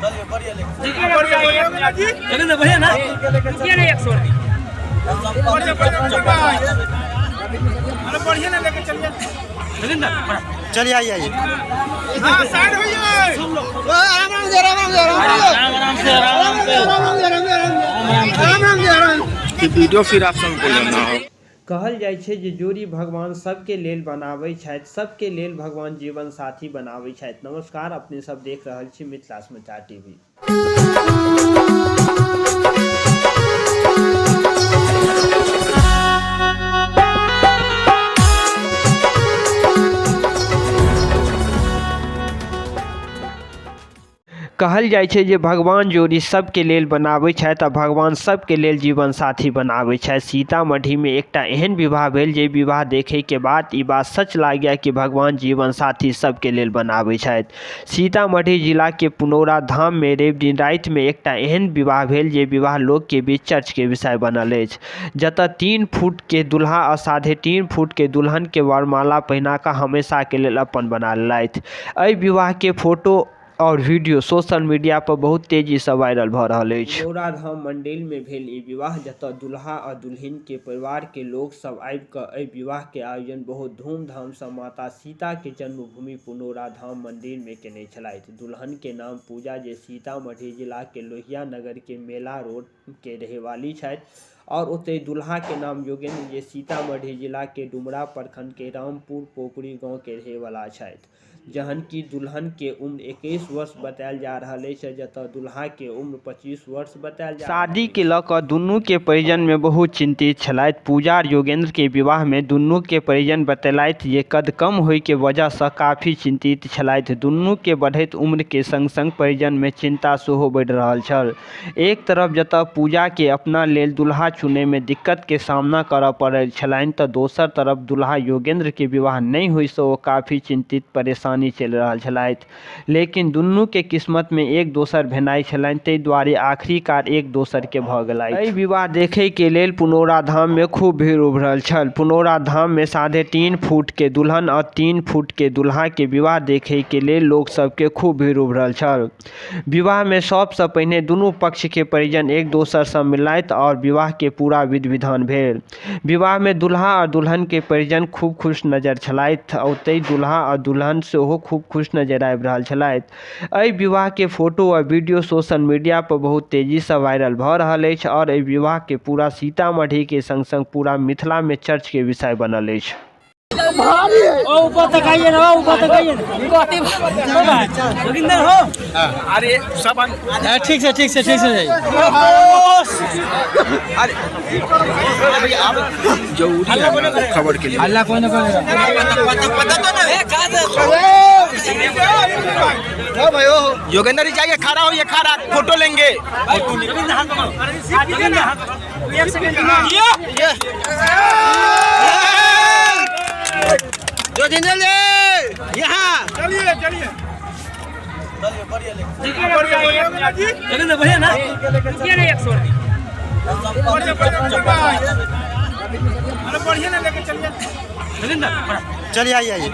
बढ़िया ना बढ़िया ना लेके चलिए चलिए आइए आइए वीडियो फिर आप सब बोलना कहल जाइ छै जे जोड़ी भगवान सबके लेल बनाबै छथि, सबके लेल भगवान जीवन साथी बनाबै छथि। नमस्कार, अपने सब देख रहल छी मिथिला समाचार टीवी। कहल जाइ छै जे भगवान जोड़ी सबके लेल बनाबै छथि आ भगवान सबके लेल जीवन साथी बनाबै छथि। सीतामढ़ीमे एकटा एहन विवाह भेल जे विवाह देखैके बाद ई बात सच लागैए कि भगवान जीवन साथी सबके लेल बनाबै छथि। सीतामढ़ी जिलाके पुनौरा धाममे रवि दिन रातिमे एकटा एहन विवाह भेल जे विवाह लोकके बीच चर्चके विषय बनल अछि, जतऽ 3 फुटके दुल्हा आ 3.5 फुटके दुल्हनके वरमाला पहिना कऽ हमेशाके लेल अपन बना लेलथि। एहि विवाहके फोटो और वीडियो सोशल मीडिया पर बहुत तेजी से वायरल भ रहल अछि। पुनौरा धाम मंदिर में भेल ई विवाह, जतऽ दुल्हा आ दुल्हिन के परिवार के लोग सब आबि कऽ एहि विवाह के आयोजन बहुत धूमधाम से माता सीता के जन्मभूमि पुनौरा धाम मंदिर में केने छलथि। दुल्हन के नाम पूजा, जे सीतामढ़ी जिला के लोहिया नगर के मेला रोड के रहेवाली छथि, और ओते दुल्हा के नाम योगेंद्र, जे सीतामढ़ी जिला के डुमरा प्रखंड के रामपुर पोखरी गाँव के रहेवाला छथि। जहन की दुल्हन के उम्र 21 वर्ष बतायल जा रहल अछि, जतऽ दुल्हा के उम्र 25 वर्ष बतायल जा रहल अछि। शादी के लऽ कऽ दुनू के परिजन में बहुत चिंतित छलथि। पूजा और योगेंद्र के विवाह में दुनू के परिजन बतेलथि जे कद कम होय के वजह से काफी चिंतित छलथि। दुनू के बढ़ैत उम्र के संग संग परिजन में चिंता सेहो बढ़ि रहल छल। एक तरफ जतऽ पूजा के अपना लेल दुल्हा चुनै में दिक्कत के सामना करऽ पड़ल छलनि, तऽ दोसर तरफ दुल्हा योगेंद्र के विवाह नहीं होय से ओ काफी चिंतित परेशान चल रहल छलथि। लेकिन दुनू के किस्मत में एक दोसर भेनाई छलनि, ताहि दुआरे आखिरकार एक दोसर के भऽ गेलथि। एहि विवाह देखे के लेल पुनौरा धाम में खूब भीड़ उमड़ल छल। पुनौरा धाम में 3.5 फुट के दुल्हन और 3 फुट के दुल्हा के विवाह देखे के लेल लोग सबके खूब भीड़ उमड़ल छल। विवाह में सबसे पहिने दुनू पक्ष के परिजन एक दोसर से मिललथि और विवाह के पूरा विधि विधान भेल। विवाह में दुल्हा और दुल्हन के परिजन खूब खुश नजर छलथि, ओतहि दुल्हा और दुल्हन से खूब खुश नजर आबि रहल छलथि। एहि विवाह के फोटो और वीडियो सोशल मीडिया पर बहुत तेजी से वायरल भऽ रहल अछि और एहि विवाह के पूरा सीतामढ़ी के संग संग पूरा मिथिला में चर्च के विषय बनल अछि। ऊपर तक आइए ना, ऊपर तक आइए जोगिंदर हो। अरे सब ठीक से ठीक से ठीक से अरे भैया आप जरूरी है खबर के लिए। अल्लाह कोई ना पता तो ना योगेंद्र जी जाइए, खड़ा हो, ये खड़ा फोटो लेंगे। जोगिंदर जी यहाँ चलिए बढ़िया ना बढ़िया ना लेके चलिए चलिए आइए आइए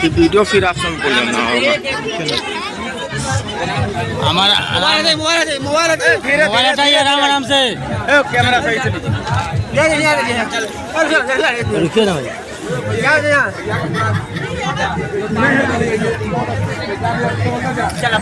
वीडियो फिर आप सब बोलना हमारा मोबाइल हटाइए आराम से। कैमरा सही से रुकिए ना भाई। चला